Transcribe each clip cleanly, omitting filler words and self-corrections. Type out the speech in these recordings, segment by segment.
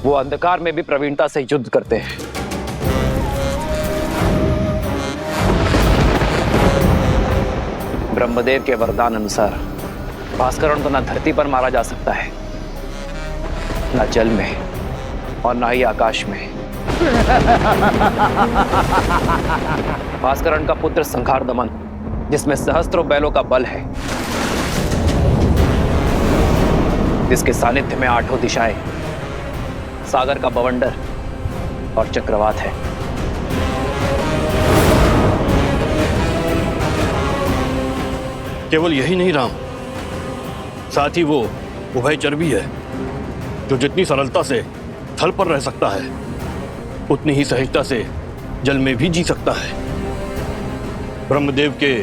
वो अंधकार में भी प्रवीणता से युद्ध करते हैं। ब्रह्मदेव के वरदान अनुसार भास्करण को न धरती पर मारा जा सकता है, न जल में और न ही आकाश में। भास्करण का पुत्र संहार दमन, जिसमें सहस्त्रों बैलों का बल है, जिसके सानिध्य में आठों दिशाएं, सागर का बवंडर और चक्रवात है। केवल यही नहीं राम, साथ ही वो उभयचर भी है, जो जितनी सरलता से थल पर रह सकता है, उतनी ही सहजता से जल में भी जी सकता है। ब्रह्मदेव के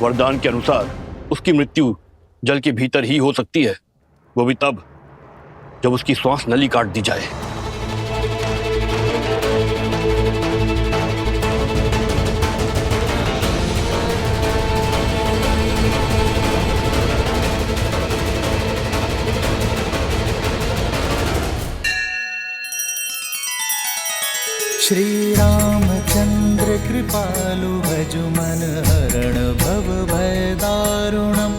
वरदान के अनुसार उसकी मृत्यु जल के भीतर ही हो सकती है, वो भी तब जब उसकी श्वास नली काट दी जाए। श्री रामचंद्र कृपालु भजु मन हरण भव भय दारुणम।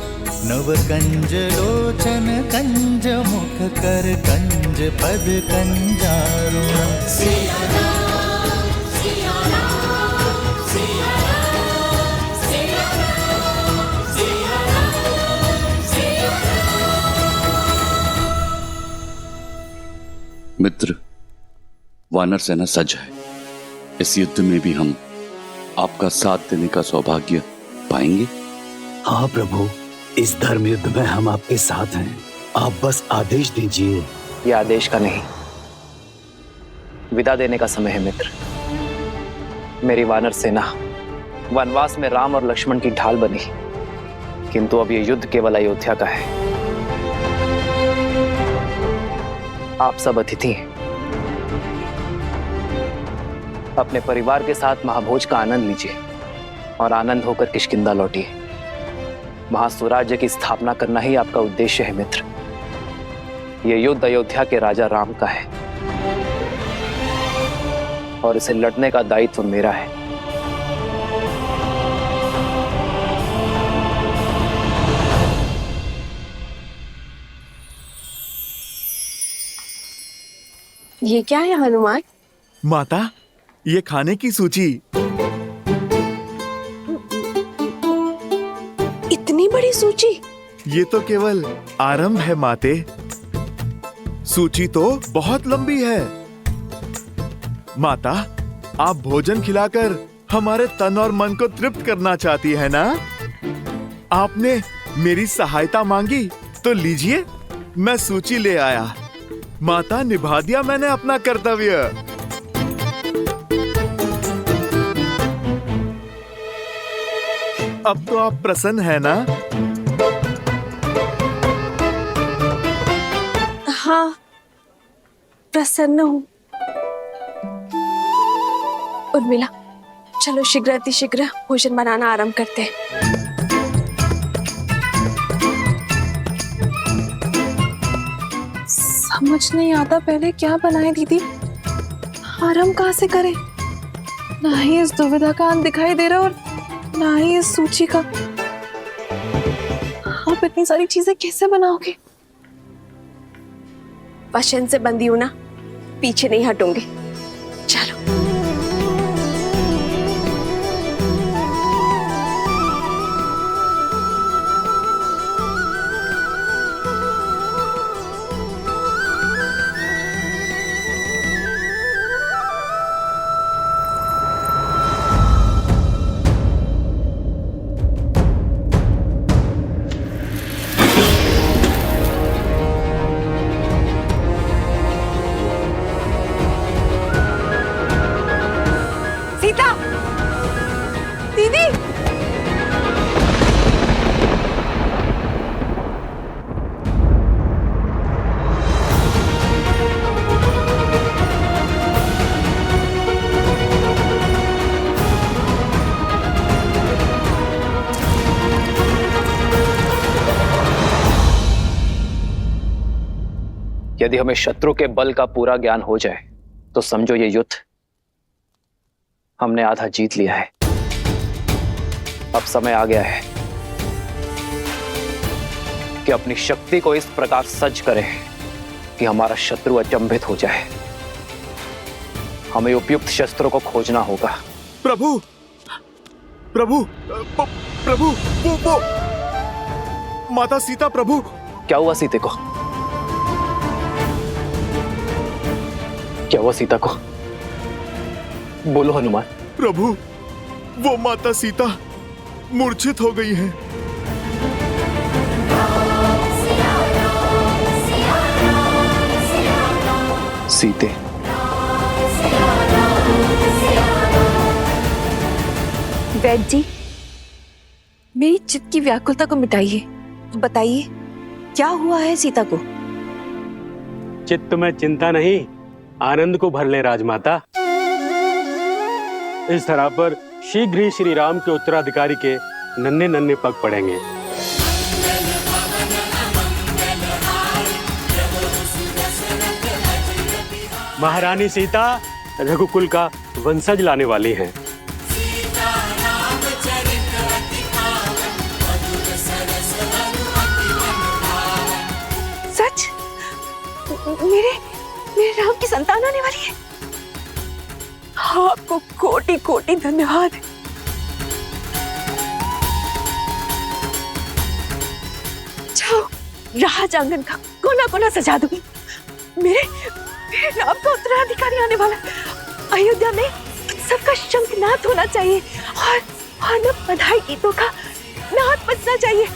नव कंज लोचन कंज मुख कर कंज पद कंजारुणम। सिया राम, सिया राम, सिया राम, सिया राम, सिया राम, सिया राम। मित्र, वानर सेना सज्ज है। इस युद्ध में भी हम आपका साथ देने का सौभाग्य पाएंगे। हाँ प्रभु, इस धर्म युद्ध में हम आपके साथ हैं। आप बस आदेश दीजिए। यह आदेश का नहीं, विदा देने का समय है मित्र। मेरी वानर सेना वनवास में राम और लक्ष्मण की ढाल बनी, किंतु अब यह युद्ध केवल अयोध्या का है। आप सब अतिथि हैं। अपने परिवार के साथ महाभोज का आनंद लीजिए और आनंद होकर किष्किंधा लौटिए। वहां स्वराज्य की स्थापना करना ही आपका उद्देश्य है मित्र। यह युद्ध अयोध्या के राजा राम का है और इसे लड़ने का दायित्व मेरा है। ये क्या है हनुमान? माता, ये खाने की सूची। इतनी बड़ी सूची? ये तो केवल आरंभ है माते। सूची तो बहुत लंबी है। माता, आप भोजन खिलाकर हमारे तन और मन को तृप्त करना चाहती है ना? आपने मेरी सहायता मांगी तो लीजिए, मैं सूची ले आया। माता, निभा दिया मैंने अपना कर्तव्य। अब तो आप प्रसन्न है ना? हाँ, प्रसन्न हूँ। उर्मिला, चलो शीघ्र अतिशीघ्र भोजन बनाना आरंभ करते हैं। समझ नहीं आता पहले क्या बनाए दीदी, आरंभ कहाँ से करें? ना ही इस दुविधा का अंत दिखाई दे रहा और ना ही इस सूची का। आप इतनी सारी चीजें कैसे बनाओगे? वचन से बंधी हूं ना, पीछे नहीं हटूंगी। चलो। यदि हमें शत्रु के बल का पूरा ज्ञान हो जाए तो समझो ये युद्ध हमने आधा जीत लिया है। अब समय आ गया है कि अपनी शक्ति को इस प्रकार सज्ज करें कि हमारा शत्रु अचंभित हो जाए। हमें उपयुक्त शस्त्रों को खोजना होगा। प्रभु प्रभु प्रभु वो माता सीता प्रभु। क्या हुआ सीते को? क्या हुआ सीता को? बोलो हनुमान। प्रभु वो माता सीता मूर्छित हो गई हैं। सीते, वैद्य जी, मेरी चित्त की व्याकुलता को मिटाइए। बताइए क्या हुआ है सीता को? चित्त में चिंता नहीं, आनंद को भर ले राजमाता। इस धरा पर शीघ्र ही श्री राम के उत्तराधिकारी के नन्हे नन्हे पग पड़ेंगे। महारानी सीता रघुकुल का वंशज लाने वाली हैं। सच? मेरे राम की संतान आने वाली है। आपको कोटि कोटि धन्यवाद। जाओ, राज आंगन का कोना कोना सजा दूंगी। मेरे राम का उत्तराधिकारी आने वाला। अयोध्या में उत्सव का शंखनाद होना चाहिए और न बधाई गीतों का नाद बजना चाहिए।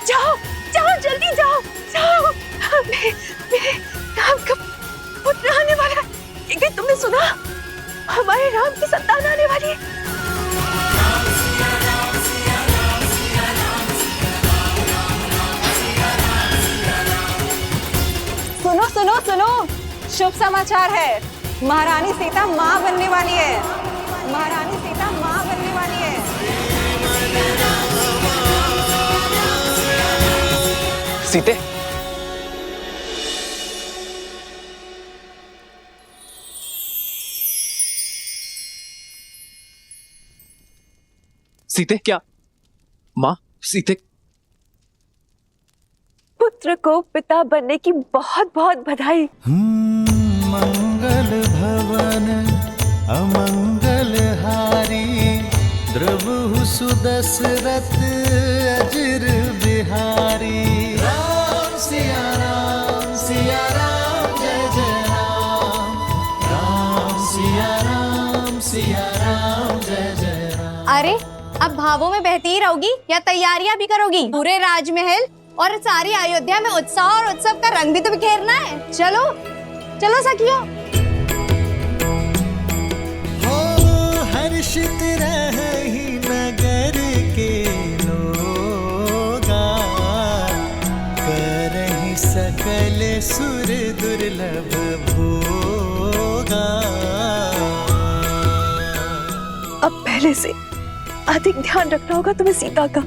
जाओ जाओ, जल्दी जाओ जाओ। मेरे राम का पुत्र आने वाला है। क्या तुमने सुना? हमारे राम की संतान आने वाली है। सुनो सुनो सुनो, शुभ समाचार है। महारानी सीता मां बनने वाली है। महारानी सीता मां बनने वाली है। सीते, सीते, क्या माँ? सीते, पुत्र को पिता बनने की बहुत बहुत बधाई। मंगल भवन अमंगल हारी, द्रवहु सुदशरथ अजिर बिहारी। राम सिया राम जय जय राम। राम सिया राम जय जय राम। अरे अब भावों में बहती ही रहोगी या तैयारियां भी करोगी? पूरे राजमहल और सारी अयोध्या में उत्साह और उत्सव का रंग भी तो बिखेरना है। चलो चलो सखियों। हो हर्षित रही नगर के लोगा, करहि सकल सुर दुर्लभ भोगा। अब पहले से अधिक ध्यान रखना होगा तुम्हें सीता का।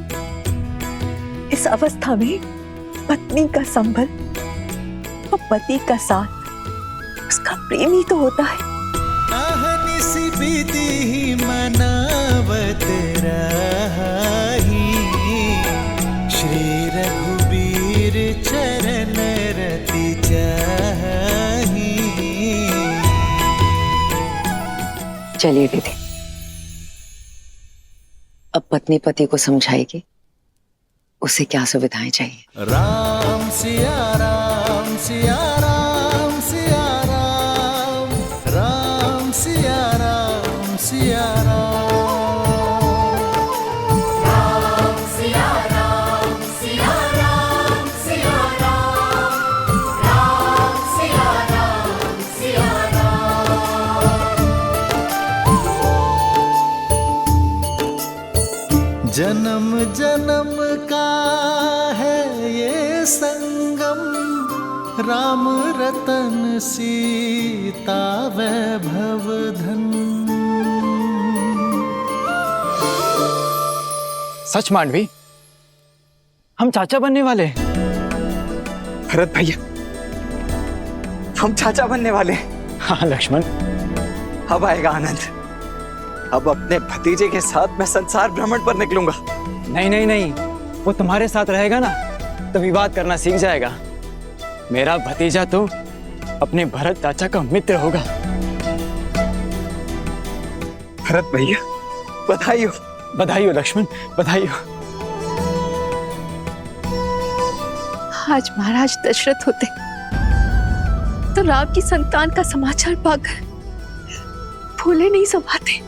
इस अवस्था में पत्नी का संबल और पति का साथ उसका प्रेम ही तो होता है। अहनिसि विधि मनावत रही, श्री रघुबीर चरण रति चाही। चलिए दीदी, अब पत्नी पति को समझाएगी उसे क्या सुविधाएं चाहिए। राम सिया राम सिया राम सिया राम। राम सिया राम सिया राम। राम सिया राम सिया राम सिया राम। राम सिया राम सिया राम। जन्म जन्म का है ये संगम, राम रतन सीता वैभव धन। सच मांडवी, हम चाचा बनने वाले हैं। भरत भैया, हम चाचा बनने वाले हैं। हाँ लक्ष्मण, अब आएगा आनंद। अब अपने भतीजे के साथ मैं संसार भ्रमण पर निकलूंगा। नहीं नहीं नहीं, वो तुम्हारे साथ रहेगा ना तो विवाद करना सीख जाएगा। मेरा भतीजा तो अपने भरत चाचा का मित्र होगा। भरत भैया, बधाई हो। बधाई हो लक्ष्मण, बधाई हो। आज महाराज दशरथ होते तो राम की संतान का समाचार पाकर फूले नहीं समाते।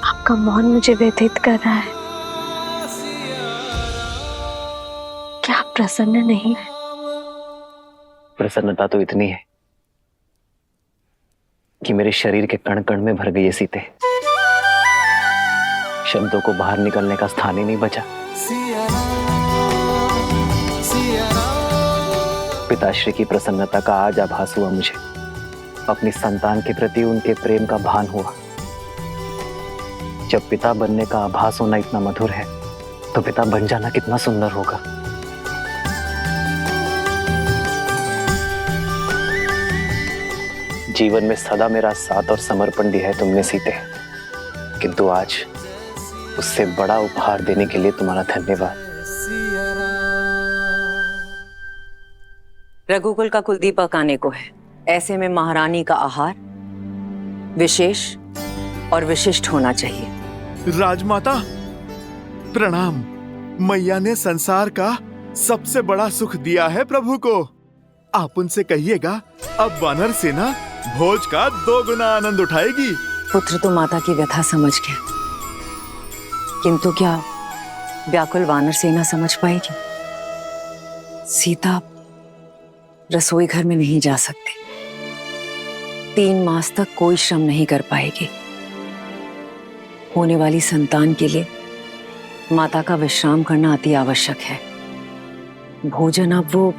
आपका मौन मुझे व्यथित कर रहा है। क्या आप प्रसन्न नहीं है? प्रसन्नता तो इतनी है कि मेरे शरीर के कण कण में भर गई है सीते। शब्दों को बाहर निकलने का स्थान ही नहीं बचा। पिताश्री की प्रसन्नता का आज आभास हुआ मुझे। अपनी संतान के प्रति उनके प्रेम का भान हुआ। जब पिता बनने का आभास होना इतना मधुर है तो पिता बन जाना कितना सुंदर होगा। जीवन में सदा मेरा साथ और समर्पण दिया है तुमने सीते, किंतु आज उससे बड़ा उपहार देने के लिए तुम्हारा धन्यवाद। रघुकुल का कुलदीपक आने को है, ऐसे में महारानी का आहार विशेष और विशिष्ट होना चाहिए। राजमाता प्रणाम। मैया ने संसार का सबसे बड़ा सुख दिया है प्रभु को। आप उनसे कहिएगा अब वानर सेना भोज का 2 गुना आनंद उठाएगी। पुत्र तो माता की व्यथा समझ गया, किंतु क्या व्याकुल वानर सेना समझ पाएगी? सीता रसोई घर में नहीं जा सकती, 3 मास तक कोई श्रम नहीं कर पाएगी। होने वाली संतान के लिए माता का विश्राम करना अति आवश्यक है। भोजन अब वो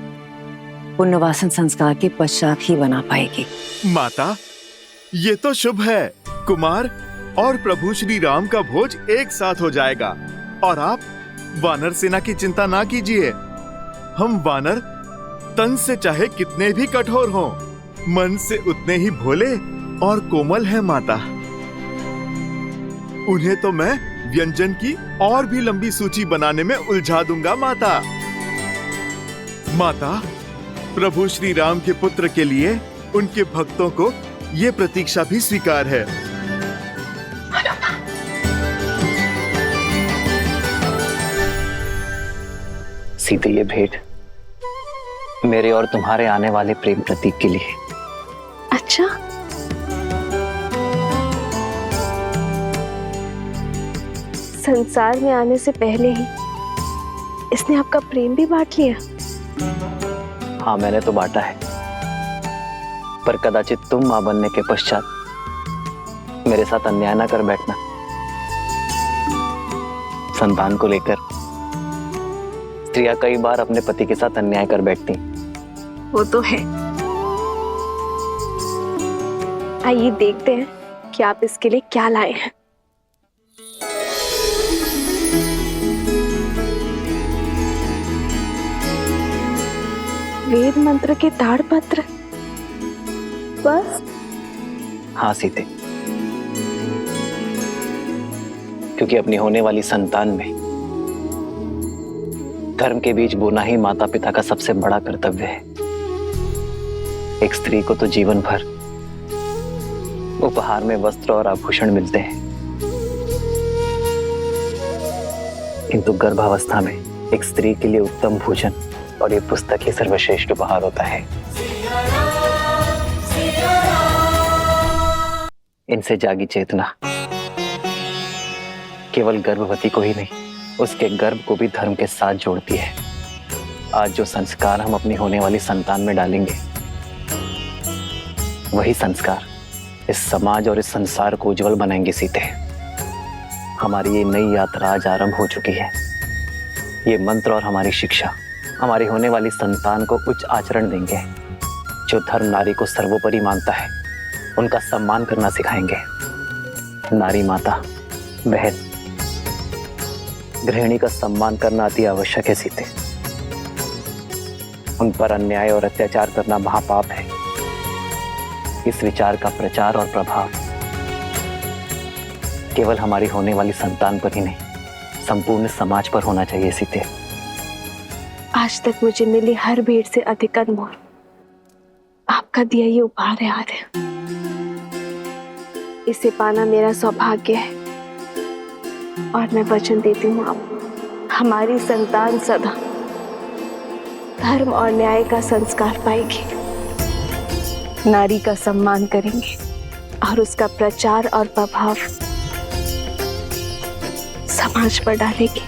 पुण्यवासन संस्कार के पश्चात ही बना पाएगी। माता, ये तो शुभ है। कुमार और प्रभु श्री राम का भोज एक साथ हो जाएगा और आप वानर सेना की चिंता ना कीजिए। हम वानर तन से चाहे कितने भी कठोर हों, मन से उतने ही भोले और कोमल हैं माता। उन्हें तो मैं व्यंजन की और भी लंबी सूची बनाने में उलझा दूंगा माता। माता, प्रभु श्री राम के पुत्र के लिए उनके भक्तों को ये प्रतीक्षा भी स्वीकार है। सीते, ये भेंट मेरे और तुम्हारे आने वाले प्रेम प्रतीक के लिए। अच्छा, संसार में आने से पहले ही इसने आपका प्रेम भी बांट लिया। हाँ, मैंने तो बांटा है, पर कदाचित तुम मां बनने के पश्चात मेरे साथ अन्याय ना कर बैठना। संतान को लेकर स्त्रियां कई बार अपने पति के साथ अन्याय कर बैठती। वो तो है। आइए देखते हैं कि आप इसके लिए क्या लाए हैं। वेद मंत्र के ताड़पत्र, बस? हाँ सीते, क्योंकि अपनी होने वाली संतान में धर्म के बीज बोना ही माता पिता का सबसे बड़ा कर्तव्य है। एक स्त्री को तो जीवन भर उपहार में वस्त्र और आभूषण मिलते हैं, किंतु गर्भावस्था में एक स्त्री के लिए उत्तम भोजन और ये पुस्तक ही सर्वश्रेष्ठ उपहार होता है। इनसे जागी चेतना केवल गर्भवती को ही नहीं, उसके गर्भ को भी धर्म के साथ जोड़ती है। आज जो संस्कार हम अपनी होने वाली संतान में डालेंगे, वही संस्कार इस समाज और इस संसार को उज्जवल बनाएंगे सीते। हमारी ये नई यात्रा आज आरंभ हो चुकी है ये मंत्र और हमारी शिक्षा हमारी होने वाली संतान को उच्च आचरण देंगे। जो धर्म नारी को सर्वोपरि मानता है उनका सम्मान करना सिखाएंगे। नारी माता, बहन, गृहिणी का सम्मान करना अति आवश्यक है सीते। उन पर अन्याय और अत्याचार करना महापाप है। इस विचार का प्रचार और प्रभाव केवल हमारी होने वाली संतान पर ही नहीं, संपूर्ण समाज पर होना चाहिए सीते। आज तक मुझे मिली हर भेंट से अधिक अनमोल आपका दिया ये उपहार है आर्य। इसे पाना मेरा सौभाग्य है और मैं वचन देती हूँ आप हमारी संतान सदा धर्म और न्याय का संस्कार पाएगी, नारी का सम्मान करेंगे और उसका प्रचार और प्रभाव समाज पर डालेगी।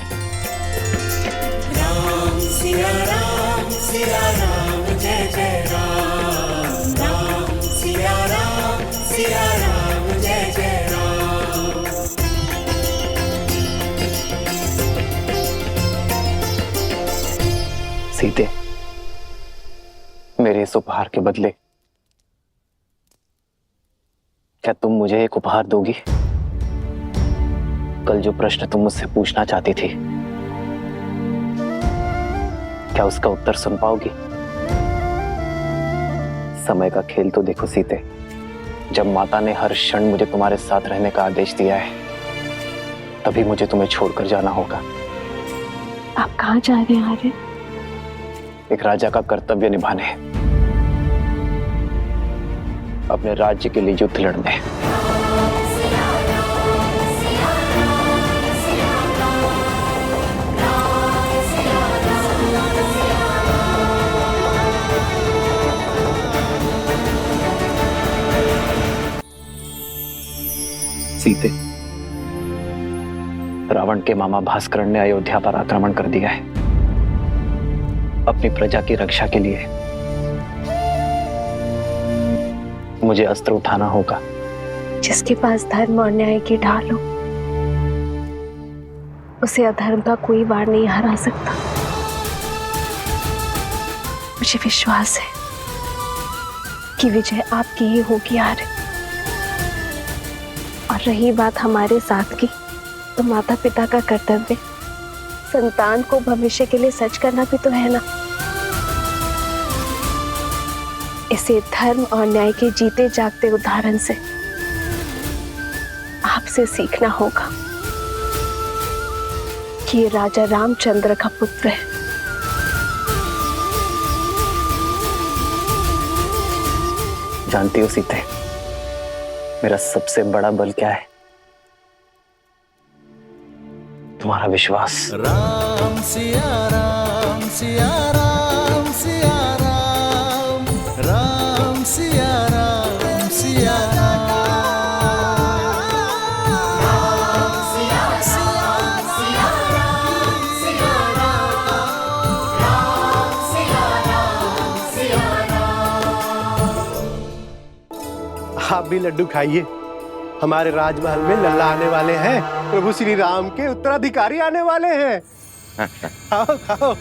राम सिया राम जय जय राम। राम सिया राम जय जय राम। सीते, मेरे इस उपहार के बदले क्या तुम मुझे एक उपहार दोगी? कल जो प्रश्न तुम मुझसे पूछना चाहती थी, क्या उसका उत्तर सुन पाओगी? समय का खेल तो देखो सीते, जब माता ने हर क्षण मुझे तुम्हारे साथ रहने का आदेश दिया है, तभी मुझे तुम्हें छोड़कर जाना होगा। आप कहाँ जा रहे हैं आर्य? एक राजा का कर्तव्य निभाने, अपने राज्य के लिए युद्ध लड़ने। सीते, रावण के मामा भास्कर ने अयोध्या पर आक्रमण कर दिया है। अपनी प्रजा की रक्षा के लिए मुझे अस्त्र उठाना होगा। जिसके पास धर्म और न्याय की ढाल हो, उसे अधर्म का कोई वार नहीं हरा सकता। मुझे विश्वास है कि विजय आपकी ही होगी आर्य। और रही बात हमारे साथ की, तो माता पिता का कर्तव्य संतान को भविष्य के लिए सच करना भी तो है ना। इसे धर्म और न्याय के जीते जागते उदाहरण से आपसे सीखना होगा कि ये राजा रामचंद्र का पुत्र है। जानती हो सीते, मेरा सबसे बड़ा बल क्या है? तुम्हारा विश्वास। राम सिया राम सिया राम सिया राम। राम सिया राम सिया राम। राम सिया राम सिया राम। राम सिया राम। आप भी लड्डू खाइए। हमारे राजमहल में लल्ला आने वाले हैं। प्रभु श्री राम के उत्तराधिकारी आने वाले हैं। खाओ खाओ।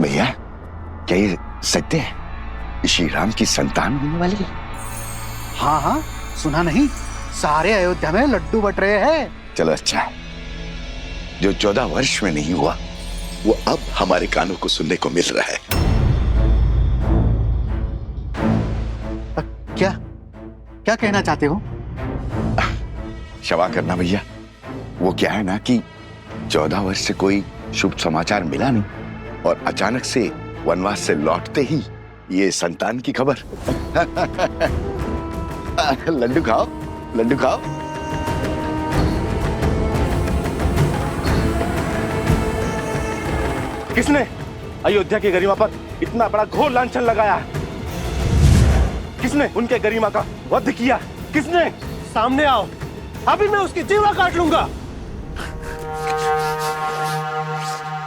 भैया, क्या ये सत्य है? श्री राम की संतान होने वाली है? हाँ हाँ, सुना नहीं? सारे अयोध्या में लड्डू बट रहे हैं। चलो अच्छा है। जो 14 वर्ष में नहीं हुआ, वो अब हमारे कानों को सुनने को मिल रहा है। क्या क्या कहना चाहते हो? क्षमा करना भैया, वो क्या है ना कि 14 वर्ष से कोई शुभ समाचार मिला नहीं, और अचानक से वनवास से लौटते ही ये संतान की खबर। लड्डू खाओ, लड्डू खाओ। किसने अयोध्या की गरिमा पर इतना बड़ा घोर लांछन लगाया? किसने उनके गरिमा का वध किया? किसने? सामने आओ, अभी मैं उसकी जीवा काट लूंगा।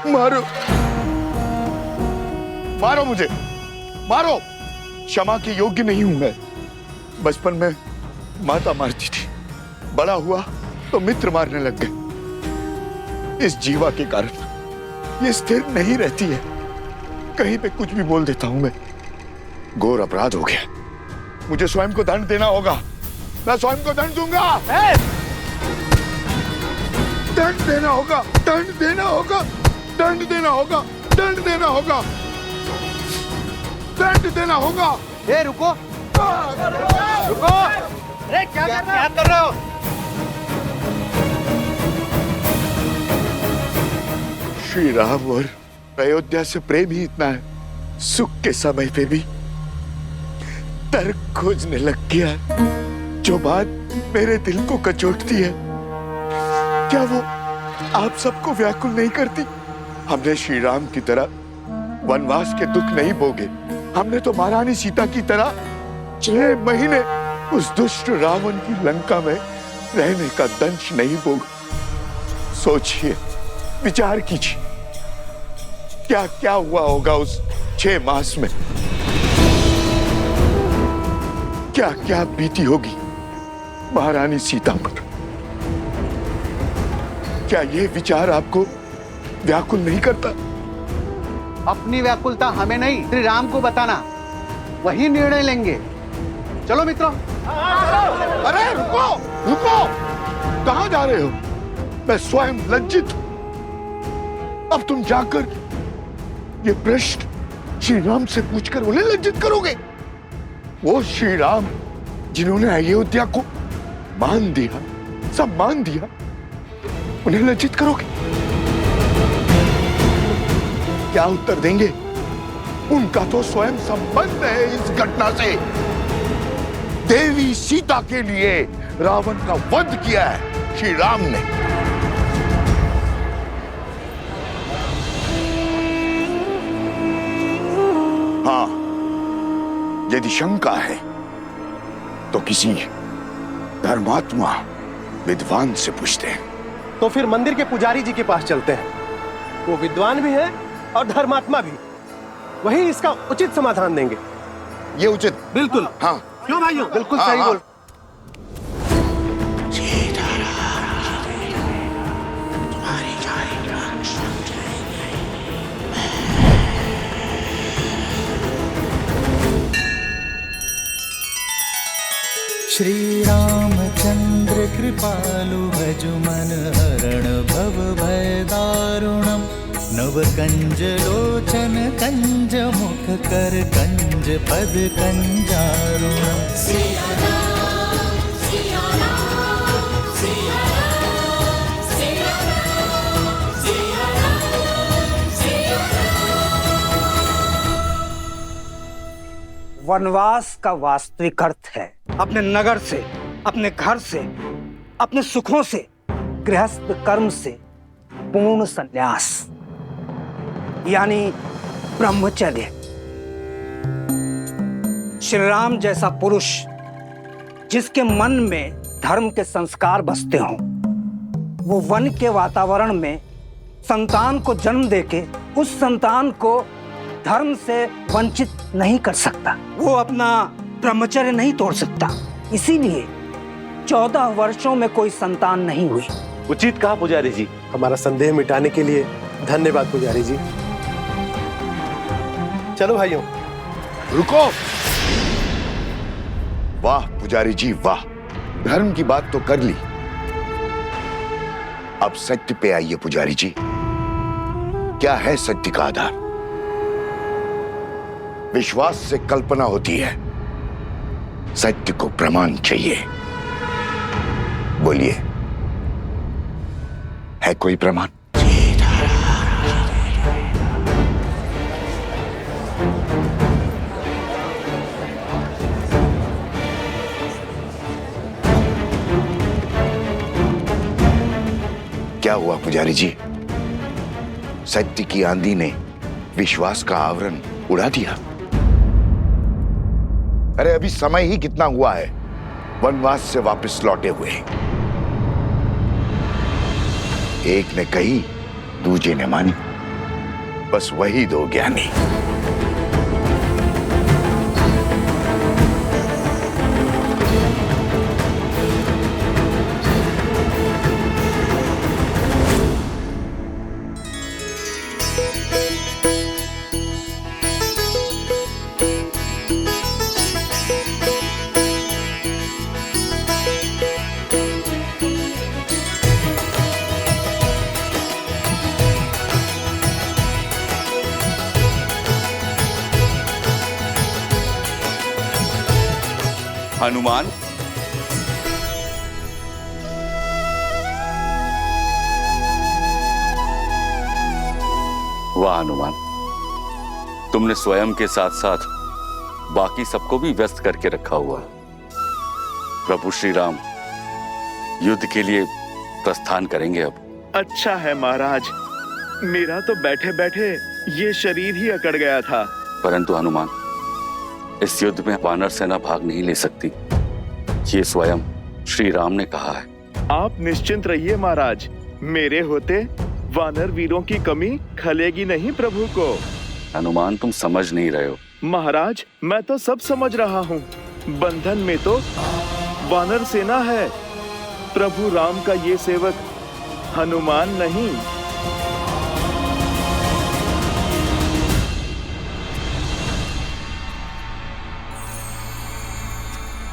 मारो, मारो मुझे, मारो। क्षमा के योग्य नहीं हूं मैं। बचपन में माता मारती थी, बड़ा हुआ तो मित्र मारने लग गए। इस जीवा के कारण ये स्थिर नहीं रहती है, कहीं पे कुछ भी बोल देता हूं मैं। घोर अपराध हो गया, मुझे स्वयं को दंड देना होगा। मैं स्वयं को दंड दूंगा। दंड देना होगा, दंड देना होगा, दंड देना होगा, दंड देना होगा, दंड देना होगा। ए रुको, रुको। अरे क्या कर रहे हो? श्री राम और अयोध्या से प्रेम ही इतना है, सुख के समय पे भी तर्क खोजने लग गया, जो बात मेरे दिल को कचोटती है। क्या वो आप सबको व्याकुल नहीं करती? हमने श्री राम की तरह वनवास के दुख नहीं भोगे, हमने तो महारानी सीता की तरह 6 महीने उस दुष्ट रावण की लंका में रहने का दंश नहीं भोगा। सोचिए, विचार कीजिए, क्या क्या हुआ होगा उस 6 मास में, क्या क्या बीती होगी महारानी सीता पर। क्या ये विचार आपको व्याकुल नहीं करता? अपनी व्याकुलता हमें नहीं, श्री राम को बताना, वही निर्णय लेंगे। चलो मित्रों। अरे रुको, रुको, कहां जा रहे हो? मैं स्वयं लज्जित हूं। अब तुम जाकर ये प्रश्न श्री राम से पूछकर उन्हें लज्जित करोगे? वो श्री राम जिन्होंने अयोध्या को मान दिया, सम्मान दिया, उन्हें लज्जित करोगे? क्या उत्तर देंगे? उनका तो स्वयं संबंध है इस घटना से। देवी सीता के लिए रावण का वध किया है श्री राम ने। हाँ, यदि शंका है तो किसी धर्मात्मा विद्वान से पूछते हैं। तो फिर मंदिर के पुजारी जी के पास चलते हैं, वो विद्वान भी है और धर्मात्मा भी, वही इसका उचित समाधान देंगे। ये उचित? बिल्कुल। हाँ, क्यों भाइयों? बिल्कुल हाँ, सही हाँ। बोल। श्री रामचंद्र कृपालु भजु मन हरण भव भय दारुणम नव कंज लोचन कंज मुख कर कंज पद कंजारुणम। वनवास का वास्तविक अर्थ है अपने नगर से, अपने घर से, अपने सुखों से, गृहस्थ कर्म से पूर्ण संन्यास, यानी ब्रह्मचर्य। श्री राम जैसा पुरुष जिसके मन में धर्म के संस्कार बसते हों, वो वन के वातावरण में संतान को जन्म देके उस संतान को धर्म से वंचित नहीं कर सकता, वो अपना ब्रह्मचर्य नहीं तोड़ सकता। इसीलिए 14 वर्षों में कोई संतान नहीं हुई। उचित कहा पुजारी जी। हमारा संदेह मिटाने के लिए धन्यवाद पुजारी जी। चलो भाइयों। रुको। वाह पुजारी जी वाह, धर्म की बात तो कर ली, अब सत्य पे आइए पुजारी जी। क्या है सत्य का आधार? विश्वास से कल्पना होती है, सत्य को प्रमाण चाहिए। बोलिए, है कोई प्रमाण? क्या हुआ पुजारी जी? सत्य की आंधी ने विश्वास का आवरण उड़ा दिया। अरे अभी समय ही कितना हुआ है वनवास से वापस लौटे हुए। एक ने कही, दूजे ने मानी। बस वही दो ज्ञानी। हनुमान, वाह हनुमान, तुमने स्वयं के साथ साथ बाकी सबको भी व्यस्त करके रखा हुआ। प्रभु श्री राम युद्ध के लिए प्रस्थान करेंगे अब। अच्छा है महाराज, मेरा तो बैठे बैठे ये शरीर ही अकड़ गया था। परंतु हनुमान, इस युद्ध में वानर सेना भाग नहीं ले सकती, ये स्वयं श्री राम ने कहा है। आप निश्चिंत रहिए महाराज, मेरे होते वानर वीरों की कमी खलेगी नहीं प्रभु को। हनुमान, तुम समझ नहीं रहे हो। महाराज, मैं तो सब समझ रहा हूँ। बंधन में तो वानर सेना है, प्रभु राम का ये सेवक हनुमान नहीं।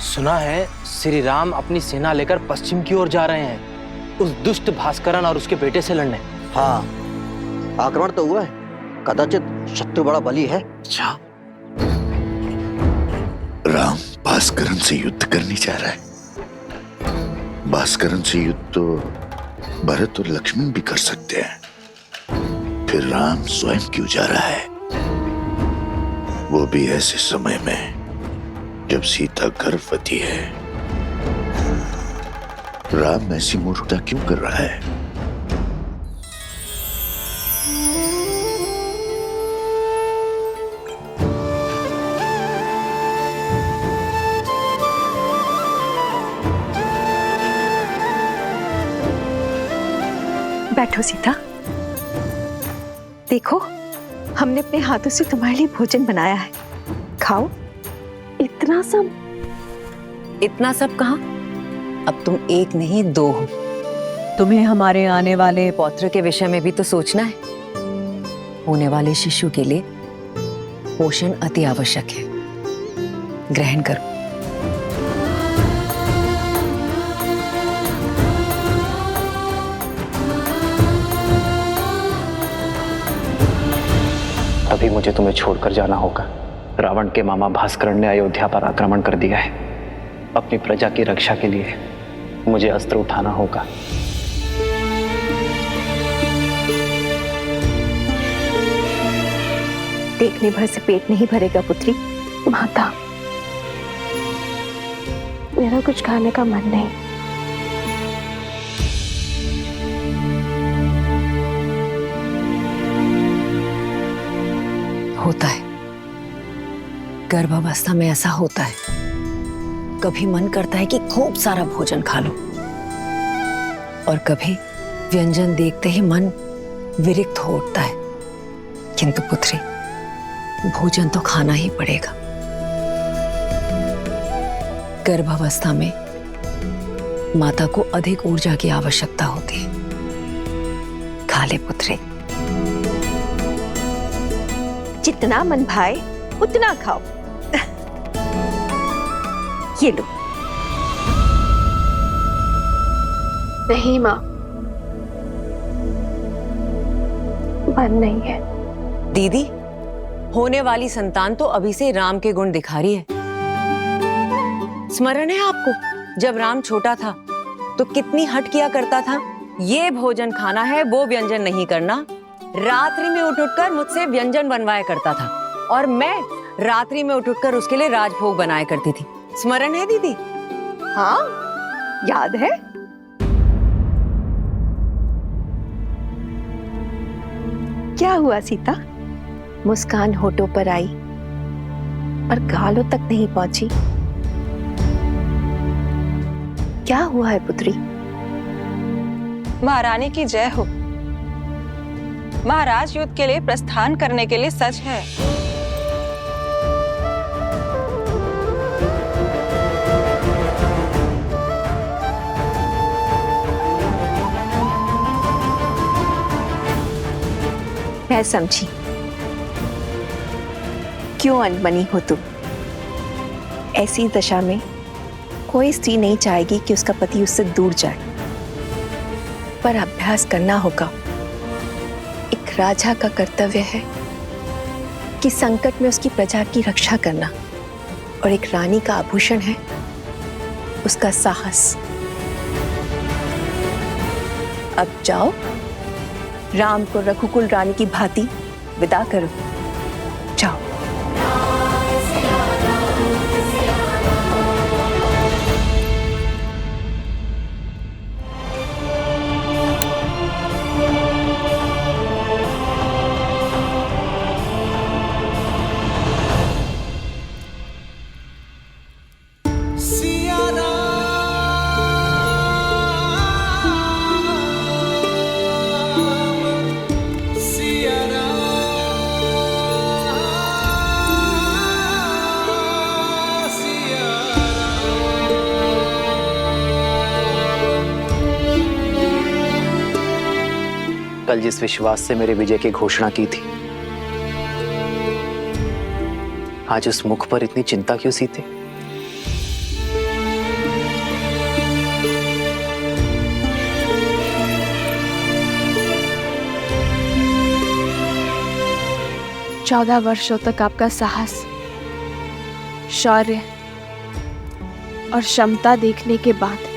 सुना है श्री राम अपनी सेना लेकर पश्चिम की ओर जा रहे हैं, उस दुष्ट भास्करन और उसके बेटे से लड़ने। हाँ, आक्रमण तो हुआ है, कदाचित शत्रु बड़ा बली है। अच्छा, राम भास्करन से युद्ध करने जा रहा है। भास्करन से युद्ध तो भरत और लक्ष्मण भी कर सकते हैं, फिर राम स्वयं क्यों जा रहा है, वो भी ऐसे समय में जब सीता गर्भवती है। राम ऐसी मूर्खता क्यों कर रहा है? बैठो सीता, देखो हमने अपने हाथों से तुम्हारे लिए भोजन बनाया है, खाओ। इतना सब कहाँ? अब तुम एक नहीं दो हो। तुम्हें हमारे आने वाले पौत्र के विषय में भी तो सोचना है। होने वाले शिशु के लिए पोषण अति आवश्यक है, ग्रहण करो। अभी मुझे तुम्हें छोड़कर जाना होगा। रावण के मामा भास्करण ने अयोध्या पर आक्रमण कर दिया है। अपनी प्रजा की रक्षा के लिए मुझे अस्त्र उठाना होगा। देखने भर से पेट नहीं भरेगा पुत्री। माता, मेरा कुछ खाने का मन नहीं। होता है, गर्भावस्था में ऐसा होता है। कभी मन करता है कि खूब सारा भोजन खा लो, और कभी व्यंजन देखते ही मन विरक्त हो उठता है। किंतु पुत्री, भोजन तो खाना ही पड़ेगा। गर्भावस्था में माता को अधिक ऊर्जा की आवश्यकता होती है। खा ले पुत्री। जितना मन भाए उतना खाओ। ये लो। नहीं माँ, मन नहीं है। दीदी, होने वाली संतान तो अभी से राम के गुण दिखा रही है। स्मरण है आपको, जब राम छोटा था तो कितनी हट किया करता था। ये भोजन खाना है, वो व्यंजन नहीं करना। रात्रि में उठ उठकर मुझसे व्यंजन बनवाया करता था, और मैं रात्रि में उठ उठकर उसके लिए राजभोग बनाया करती थी। स्मरण है दीदी? हाँ, याद है। क्या हुआ सीता? मुस्कान होठों पर आई पर गालों तक नहीं पहुंची। क्या हुआ है पुत्री? महारानी की जय हो। महाराज युद्ध के लिए प्रस्थान करने के लिए सच है। मैं समझी क्यों अनबनी हो तुम। ऐसी दशा में कोई स्त्री नहीं चाहेगी कि उसका पति उससे दूर जाए, पर अभ्यास करना होगा। एक राजा का कर्तव्य है कि संकट में उसकी प्रजा की रक्षा करना, और एक रानी का आभूषण है उसका साहस। अब जाओ, राम को रघुकुल रानी की भांति विदा करो। जाओ। कल जिस विश्वास से मेरे विजय की घोषणा की थी, आज उस मुख पर इतनी चिंता क्यों सीते? चौदह वर्षों तक आपका साहस, शौर्य और क्षमता देखने के बाद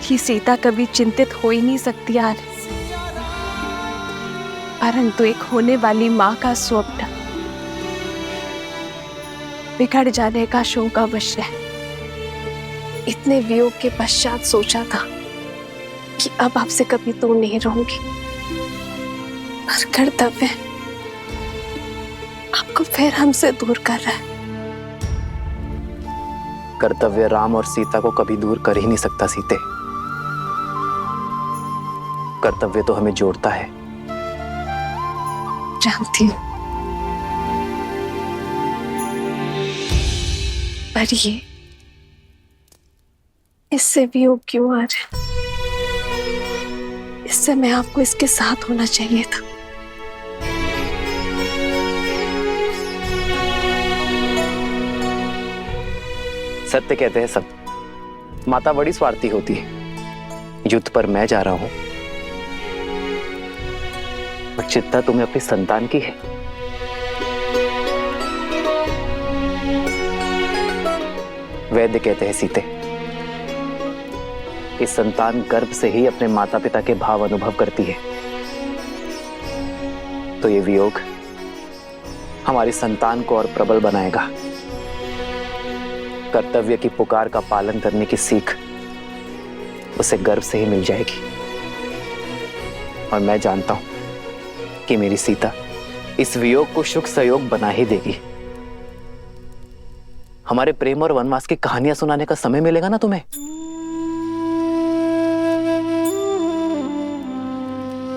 कि सीता कभी चिंतित हो ही नहीं सकती यार, परंतु एक होने वाली माँ का स्वप्न बिगड़ जाने का शोक अवश्य है। इतने वियोग के पश्चात सोचा था कि अब आपसे कभी दूर नहीं रहूंगी, पर कर्तव्य आपको फिर हमसे दूर कर रहा है। कर्तव्य राम और सीता को कभी दूर कर ही नहीं सकता सीते। कर्तव्य तो हमें जोड़ता है। जानती हूँ, पर ये इससे वियोग क्यों आ रहा है? इससे मैं आपको इसके साथ होना चाहिए था। सत्य कहते हैं सब, माता बड़ी स्वार्थी होती है। युद्ध पर मैं जा रहा हूं, और चिंता तुम्हें अपनी संतान की है। वैद्य कहते हैं सीते, कि संतान गर्भ से ही अपने माता पिता के भाव अनुभव करती है। तो ये वियोग हमारी संतान को और प्रबल बनाएगा। कर्तव्य की पुकार का पालन करने की सीख उसे गर्भ से ही मिल जाएगी। और मैं जानता हूं कि मेरी सीता इस वियोग को सुख सहयोग बना ही देगी। हमारे प्रेम और वनवास की कहानियां सुनाने का समय मिलेगा ना तुम्हें?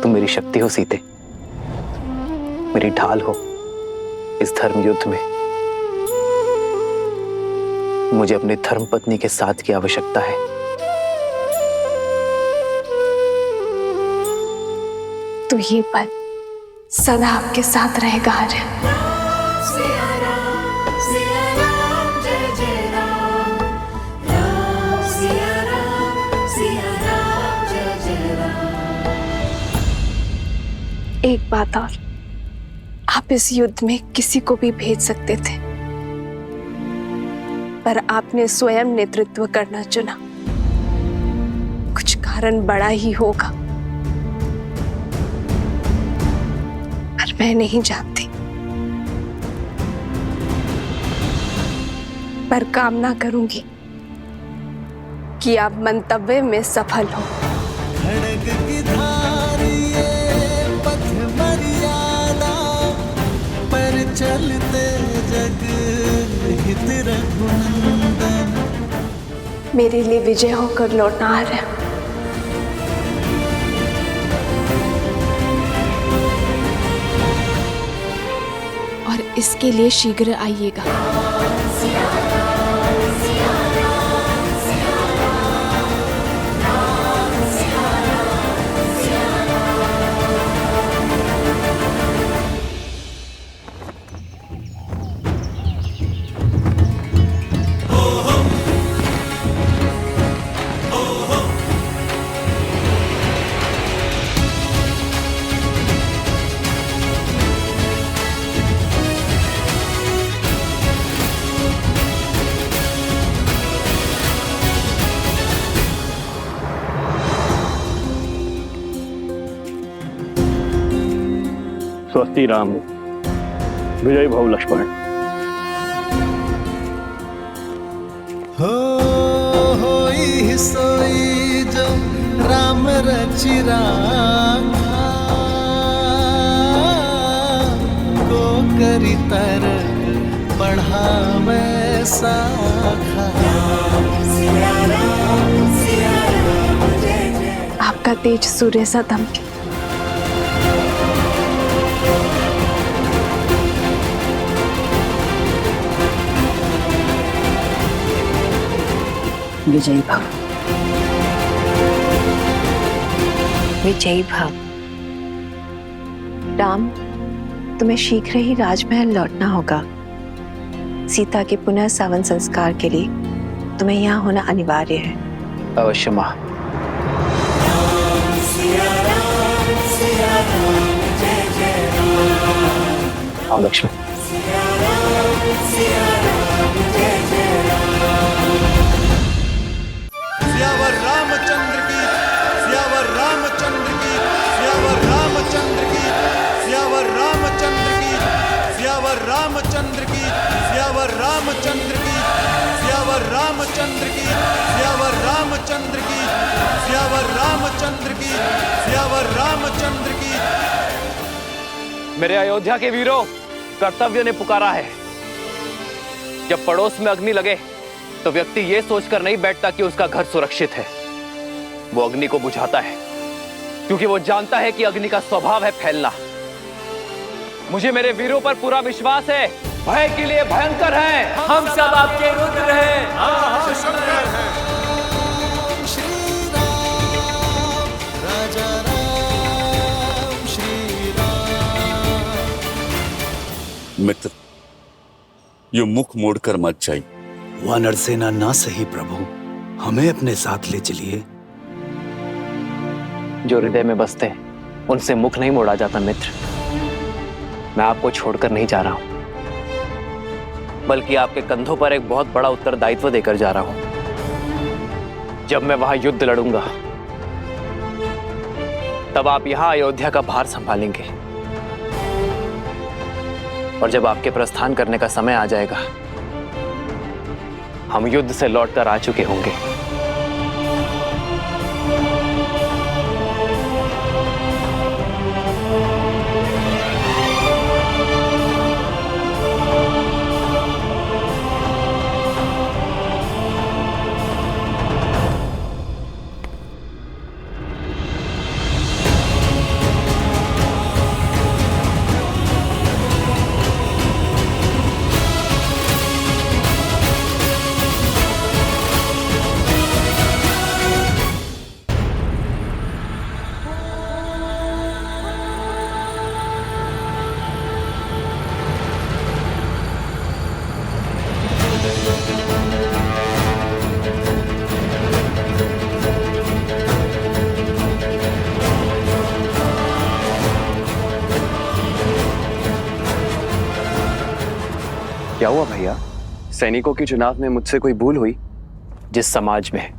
तुम मेरी शक्ति हो सीते, मेरी ढाल हो इस धर्म युद्ध में। मुझे अपने धर्म पत्नी के साथ की आवश्यकता है। तो ये पल सदा आपके साथ रहेगा आर्य। एक बात और, आप इस युद्ध में किसी को भी भेज सकते थे, पर आपने स्वयं नेतृत्व करना चुना। कुछ कारण बड़ा ही होगा, पर मैं नहीं जानती। पर कामना करूंगी कि आप मंतव्य में सफल हो। खड़ग की धार ये पथ मर्यादा, पर चलते जग हित रघुनंदन। मेरे लिए विजय होकर लौटना आ रहा है। इसके लिए शीघ्र आइएगा। स्वस्ति राम, विजय भव लक्ष्मण। होई सोई जो राम रचि राखा, को करी तर बढ़ावे साखा। आपका तेज सूर्य सा दमके। विजयी भव, विजयी भव। राम, तुम्हें शीघ्र ही राजमहल लौटना होगा। सीता के पुनः सावन संस्कार के लिए तुम्हें यहाँ होना अनिवार्य है। अवश्य माँ। आओ लक्ष्मण। सियावर रामचंद्र की, सियावर रामचंद्र की, सियावर रामचंद्र की, सियावर रामचंद्र की, सियावर रामचंद्र की, सियावर रामचंद्र की, सियावर रामचंद्र की, सियावर रामचंद्र की, सियावर रामचंद्र की, सियावर रामचंद्र की। मेरे अयोध्या के वीरों, कर्तव्य ने पुकारा है। जब पड़ोस में अग्नि लगे तो व्यक्ति यह सोचकर नहीं बैठता कि उसका घर सुरक्षित है। वो अग्नि को बुझाता है क्योंकि वो जानता है कि अग्नि का स्वभाव है फैलना। मुझे मेरे वीरों पर पूरा विश्वास है। भय के लिए भयंकर है। हम सब आपके रुद्र हैं। शंकर है। श्री राम, राजा राम, श्री राम। मित्र, यो मुख मोड़कर मत जाइए। वानर सेना ना सही प्रभु, हमें अपने साथ ले चलिए। जो हृदय में बसते हैं उनसे मुख नहीं मोड़ा जाता मित्र। मैं आपको छोड़कर नहीं जा रहा हूं, बल्कि आपके कंधों पर एक बहुत बड़ा उत्तरदायित्व देकर जा रहा हूं। जब मैं वहां युद्ध लड़ूंगा तब आप यहां अयोध्या का भार संभालेंगे, और जब आपके प्रस्थान करने का समय आ जाएगा हम युद्ध से लौटकर आ चुके होंगे। क्या हुआ भैया? सैनिकों के चुनाव में मुझसे कोई भूल हुई? जिस समाज में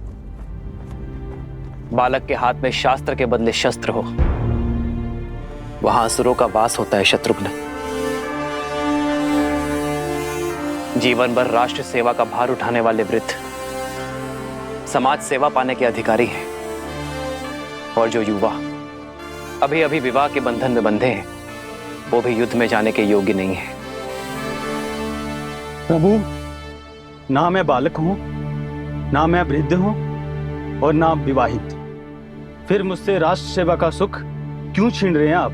बालक के हाथ में शास्त्र के बदले शस्त्र हो, वहां असुरों का वास होता है शत्रुघ्न। जीवन भर राष्ट्र सेवा का भार उठाने वाले वृद्ध समाज सेवा पाने के अधिकारी हैं, और जो युवा अभी अभी विवाह के बंधन में बंधे हैं वो भी युद्ध में जाने के योग्य नहीं है। प्रभु, ना मैं बालक हूं, ना मैं वृद्ध हूं, और ना विवाहित। फिर मुझसे राष्ट्र सेवा का सुख क्यों छीन रहे हैं आप?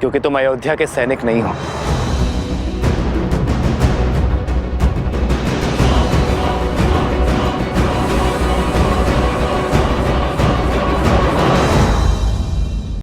क्योंकि तुम अयोध्या के सैनिक नहीं हो,